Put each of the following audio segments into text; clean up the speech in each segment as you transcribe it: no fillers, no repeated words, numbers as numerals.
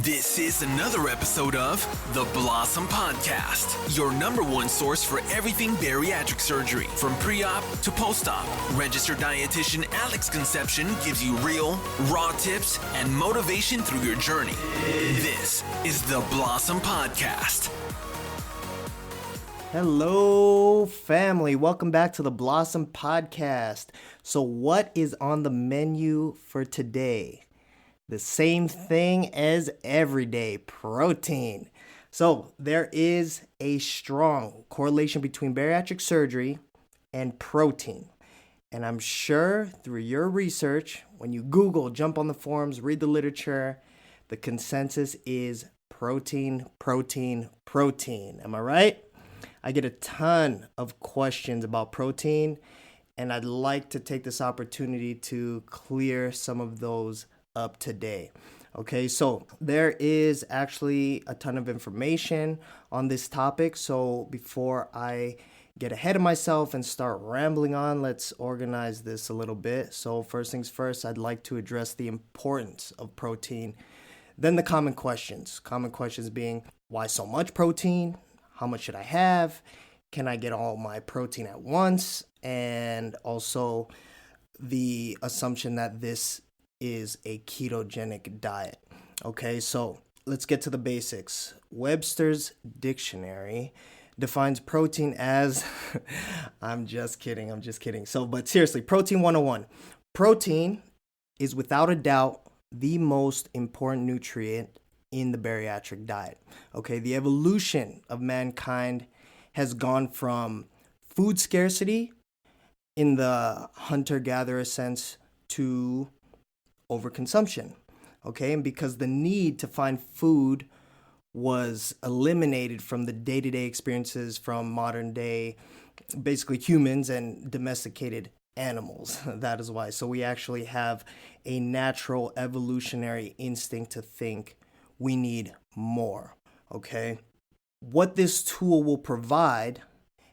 This is another episode of The Blossom Podcast, your number one source for everything bariatric surgery, from pre-op to post-op. Registered dietitian Alex Conception gives you real, raw tips and motivation through your journey. This is The Blossom Podcast. Hello, family. Welcome back to the Blossom Podcast. So what is on the menu for today? The same thing as every day, protein. So there is a strong correlation between bariatric surgery and protein. And I'm sure through your research, when you Google, jump on the forums, read the literature, the consensus is protein, protein, protein. Am I right? I get a ton of questions about protein, and I'd like to take this opportunity to clear some of those up today. Okay, so there is actually a ton of information on this topic. So before I get ahead of myself and start rambling on, let's organize this a little bit. So first things first, I'd like to address the importance of protein. Then the common questions. Common questions being, why so much protein? How much should I have? Can I get all my protein at once? And also the assumption that this is a ketogenic diet. Okay, so let's get to the basics. Webster's Dictionary defines protein as, I'm just kidding. So, but seriously, protein 101. Protein is without a doubt the most important nutrient in the bariatric diet. Okay, the evolution of mankind has gone from food scarcity in the hunter-gatherer sense to overconsumption. Okay, and because the need to find food was eliminated from the day-to-day experiences from modern day, basically humans and domesticated animals. That is why. So we actually have a natural evolutionary instinct to think we need more. Okay, what this tool will provide,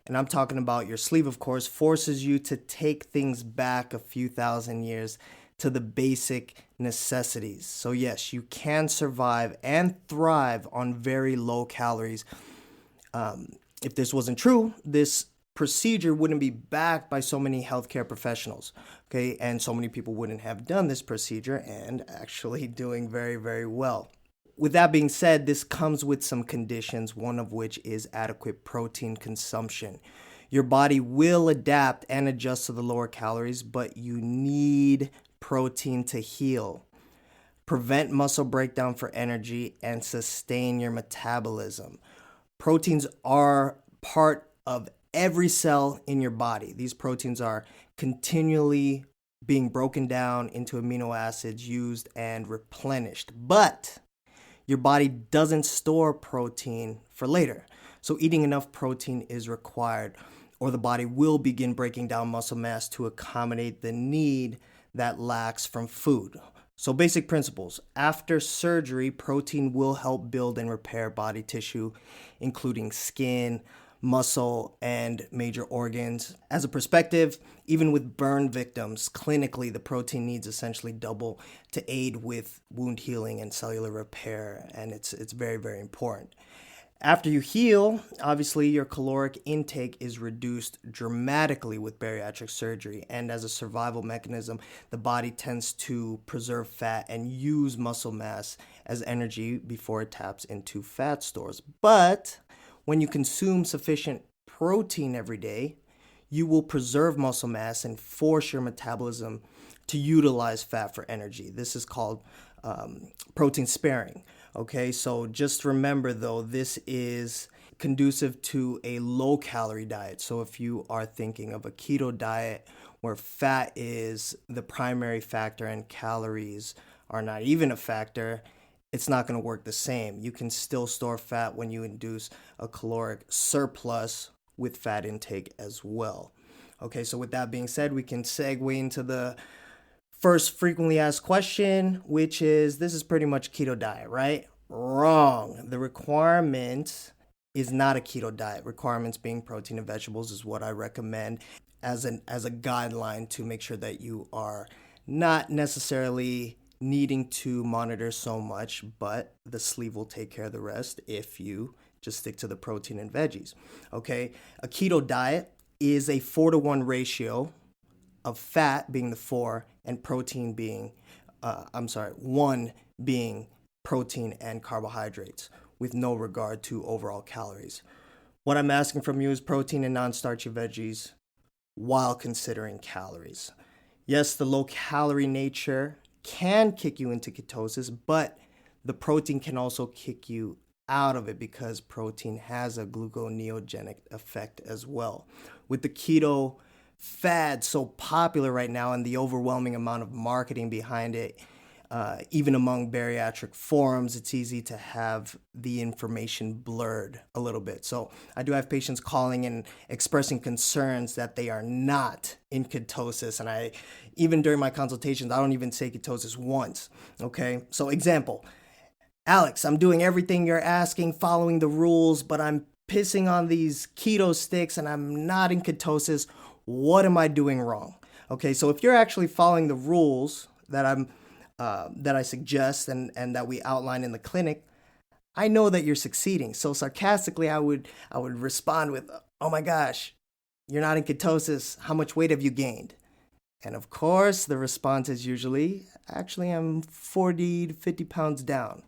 and I'm talking about your sleeve, of course, forces you to take things back a few thousand years to the basic necessities. So yes, you can survive and thrive on very low calories. If this wasn't true, this procedure wouldn't be backed by so many healthcare professionals, okay? And so many people wouldn't have done this procedure and actually doing very, very well. With that being said, this comes with some conditions, one of which is adequate protein consumption. Your body will adapt and adjust to the lower calories, but you need protein to heal, prevent muscle breakdown for energy, and sustain your metabolism. Proteins are part of every cell in your body. These proteins are continually being broken down into amino acids, used and replenished. But your body doesn't store protein for later. So eating enough protein is required, or the body will begin breaking down muscle mass to accommodate the need that lacks from food. So basic principles. After surgery, protein will help build and repair body tissue, including skin, muscle, and major organs. As a perspective, even with burn victims, clinically, the protein needs essentially double to aid with wound healing and cellular repair, and it's very, very important. After you heal, obviously your caloric intake is reduced dramatically with bariatric surgery, and as a survival mechanism, the body tends to preserve fat and use muscle mass as energy before it taps into fat stores. But when you consume sufficient protein every day, you will preserve muscle mass and force your metabolism to utilize fat for energy. This is called protein sparing. Okay, so just remember though, this is conducive to a low-calorie diet. So if you are thinking of a keto diet where fat is the primary factor and calories are not even a factor, it's not going to work the same. You can still store fat when you induce a caloric surplus with fat intake as well. Okay, so with that being said, we can segue into the first frequently asked question, which is, this is pretty much keto diet, right? Wrong. The requirement is not a keto diet. Requirements being protein and vegetables is what I recommend as a guideline to make sure that you are not necessarily needing to monitor so much, but the sleeve will take care of the rest if you just stick to the protein and veggies. Okay, a keto diet is a 4-to-1 ratio of fat being the 4 and protein being, 1 being protein and carbohydrates with no regard to overall calories. What I'm asking from you is protein and non-starchy veggies while considering calories. Yes, the low-calorie nature can kick you into ketosis, but the protein can also kick you out of it because protein has a gluconeogenic effect as well. With the keto fad so popular right now and the overwhelming amount of marketing behind it, even among bariatric forums, it's easy to have the information blurred a little bit. So I do have patients calling and expressing concerns that they are not in ketosis. And even during my consultations, I don't even say ketosis once. Okay. So example, Alex, I'm doing everything you're asking, following the rules, but I'm pissing on these keto sticks and I'm not in ketosis. What am I doing wrong? Okay. So if you're actually following the rules that I suggest and that we outline in the clinic, I know that you're succeeding. So sarcastically, I would respond with, "Oh my gosh, you're not in ketosis. How much weight have you gained?" And of course, the response is usually, "Actually, I'm 40 to 50 pounds down."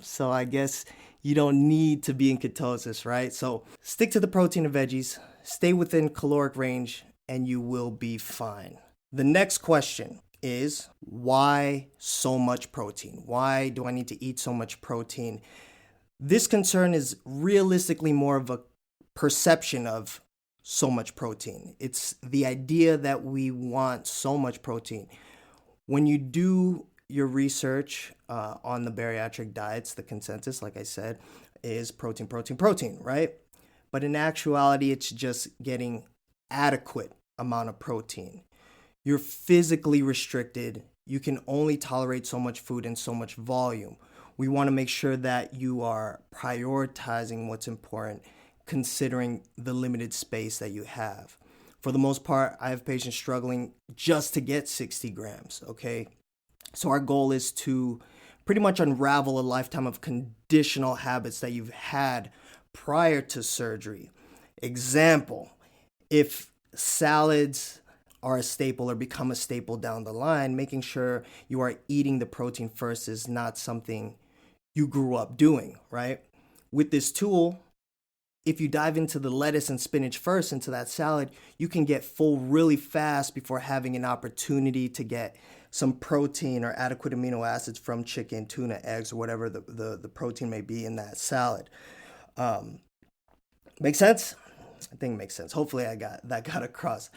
So I guess you don't need to be in ketosis, right? So stick to the protein and veggies, stay within caloric range, and you will be fine. The next question is, why so much protein? Why do I need to eat so much protein? This concern is realistically more of a perception of so much protein. It's the idea that we want so much protein. When you do your research on the bariatric diets, the consensus, like I said, is protein, protein, protein, right? But in actuality, it's just getting adequate amount of protein. You're physically restricted. You can only tolerate so much food and so much volume. We want to make sure that you are prioritizing what's important, considering the limited space that you have. For the most part, I have patients struggling just to get 60 grams, okay? So our goal is to pretty much unravel a lifetime of conditional habits that you've had prior to surgery. Example, if salads are a staple or become a staple down the line, making sure you are eating the protein first is not something you grew up doing, right? With this tool, if you dive into the lettuce and spinach first into that salad, you can get full really fast before having an opportunity to get some protein or adequate amino acids from chicken, tuna, eggs, or whatever the protein may be in that salad. Make sense? I think it makes sense. Hopefully I got across.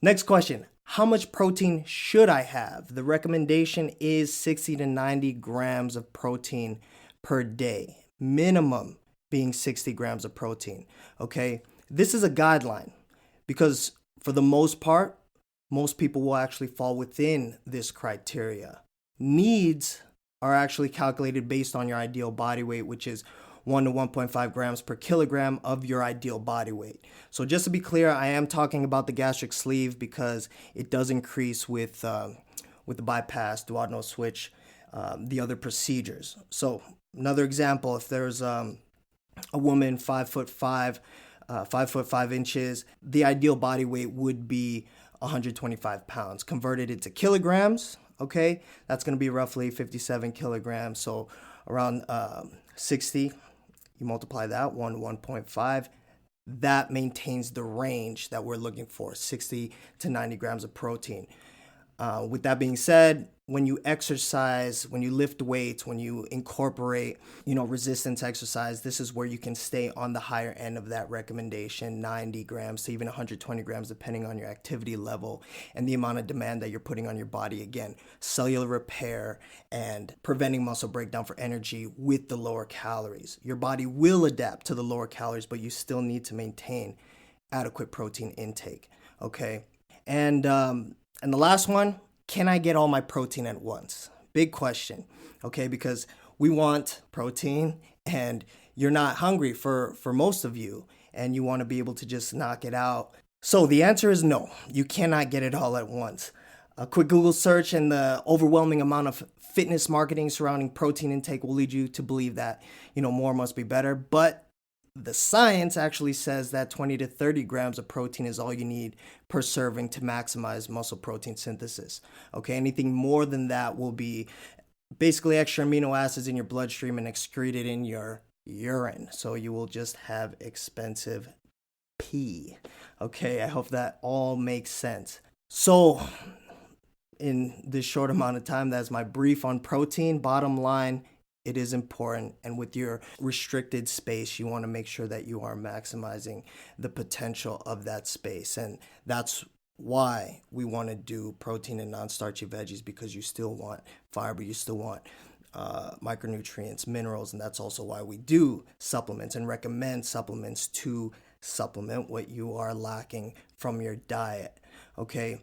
Next question. How much protein should I have? The recommendation is 60 to 90 grams of protein per day. Minimum being 60 grams of protein. Okay? This is a guideline because for the most part, most people will actually fall within this criteria. Needs are actually calculated based on your ideal body weight, which is 1 to 1.5 grams per kilogram of your ideal body weight. So just to be clear, I am talking about the gastric sleeve because it does increase with the bypass, duodenal switch, the other procedures. So another example, if there's a woman 5'5", 5'5", the ideal body weight would be 125 pounds. Converted into kilograms, okay, that's going to be roughly 57 kilograms. So around 60, you multiply that, 1.5, that maintains the range that we're looking for, 60 to 90 grams of protein. With that being said, when you exercise, when you lift weights, when you incorporate, resistance exercise, this is where you can stay on the higher end of that recommendation, 90 grams to even 120 grams, depending on your activity level and the amount of demand that you're putting on your body. Again, cellular repair and preventing muscle breakdown for energy with the lower calories. Your body will adapt to the lower calories, but you still need to maintain adequate protein intake, okay? And the last one, can I get all my protein at once? Big question, okay? Because we want protein and you're not hungry for most of you and you want to be able to just knock it out. So the answer is no, you cannot get it all at once. A quick Google search and the overwhelming amount of fitness marketing surrounding protein intake will lead you to believe that, more must be better. But the science actually says that 20 to 30 grams of protein is all you need per serving to maximize muscle protein synthesis. Okay, anything more than that will be basically extra amino acids in your bloodstream and excreted in your urine. So you will just have expensive pee. Okay, I hope that all makes sense. So in this short amount of time, that's my brief on protein. Bottom line, it is important. And with your restricted space, you want to make sure that you are maximizing the potential of that space. And that's why we want to do protein and non-starchy veggies, because you still want fiber, you still want micronutrients, minerals, and that's also why we do supplements and recommend supplements to supplement what you are lacking from your diet. Okay.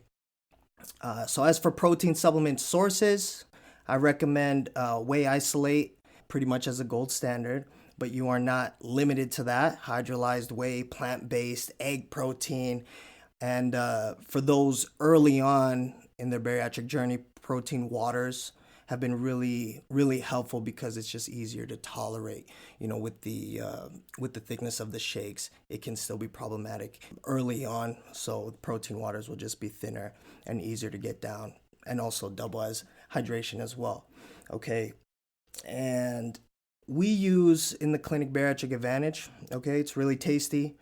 So as for protein supplement sources, I recommend Whey Isolate pretty much as a gold standard, but you are not limited to that. Hydrolyzed whey, plant-based, egg protein, and for those early on in their bariatric journey, protein waters have been really, really helpful because it's just easier to tolerate. With the thickness of the shakes, it can still be problematic early on. So protein waters will just be thinner and easier to get down, and also double as hydration as well. Okay, and we use in the clinic Bariatric Advantage. Okay, it's really tasty.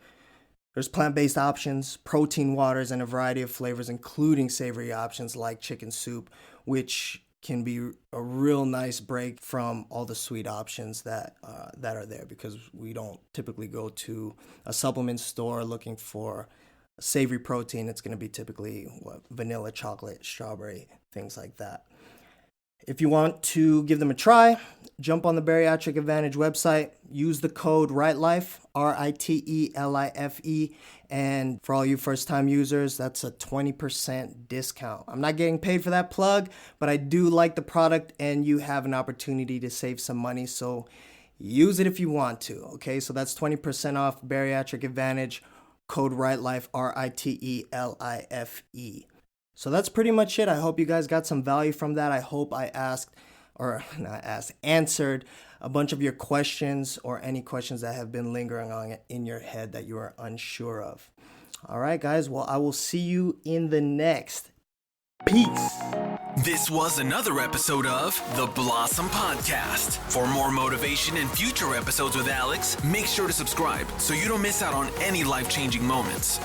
There's plant-based options, protein waters, and a variety of flavors, including savory options like chicken soup, which can be a real nice break from all the sweet options that are there, because we don't typically go to a supplement store looking for savory protein. It's going to be typically vanilla, chocolate, strawberry, things like that. If you want to give them a try, jump on the Bariatric Advantage website, use the code RITELIFE, RITELIFE, and for all you first-time users, that's a 20% discount. I'm not getting paid for that plug, but I do like the product, and you have an opportunity to save some money, so use it if you want to, okay? So that's 20% off Bariatric Advantage, code RITELIFE, RITELIFE. So that's pretty much it. I hope you guys got some value from that. I hope I answered a bunch of your questions, or any questions that have been lingering on in your head that you are unsure of. All right, guys. Well, I will see you in the next. Peace. This was another episode of the Blossom Podcast. For more motivation and future episodes with Alex, make sure to subscribe so you don't miss out on any life-changing moments.